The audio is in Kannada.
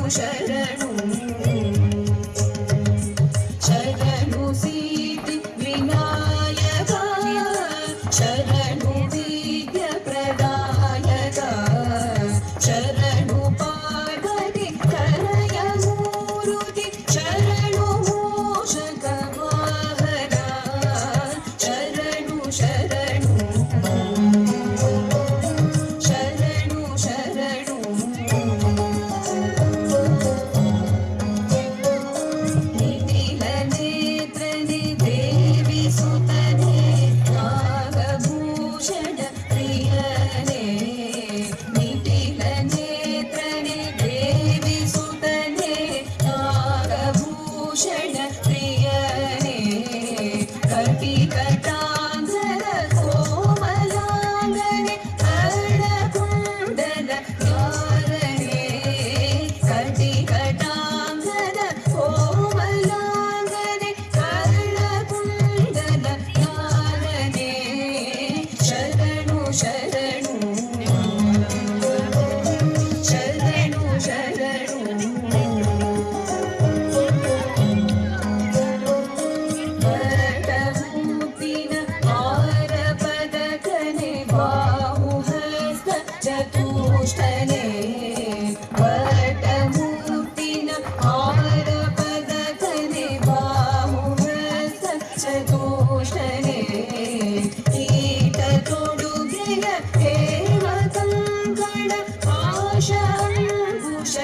ಶರಣು ಶರಣು ಸಿದ್ಧಿ ವಿನಾಯಕ ಶರಣು ವಿದ್ಯ ಪ್ರದಾಯಕ ಶರಣು ಪಾರ್ವತಿ ಕರಯ ಮೂರುತಿ ಶರಣು ಮೋಷಕ ವಾಹನ ಶರಣು ಶರಣು ಶರಣು ಶರಣು ನಿಖಿಲ ನೇತ್ರನೆ ದೇವಿ ಸುತನೆ ನಾಗಭೂಷಣ ಪ್ರಿಯನೇ ನಿಖಿಲ ನೇತ್ರನೆ ದೇವಿ ಸುತನೆ ನಾಗಭೂಷಣ ಪ್ರಿಯನೇ ಕಟಿ ಕಟಾಂಗರ ಕೋಮಲಾಂಗನೆ ಕರ್ಣಕುಂಡಲ ದ್ವಾರನೆ ಕಟಿ ಕಟಾಂಗರ ಕೋಮಲಾಂಗನೆ ಕರ್ಣಕುಂಡಲ ದ್ವಾರನೆ ಶರಣು ಶರಣು ಶರಣು ಶರಣು ವರಟಮೂರ್ತಿನ ಆರಪದಕನೆ ಬಾಹುಹಸ್ತ ಚತುಷ್ಟನೆ ವರಟಮೂರ್ತಿನ ಆರಪದಕನೆ ಬಾಹುಹಸ್ತ ಚತುಷ್ಟನೆ ಕೀಟ ತೊಡುಗೆಯ ಹೇಮ ಕಂಕಣ ಆಶಾಂಕುಶ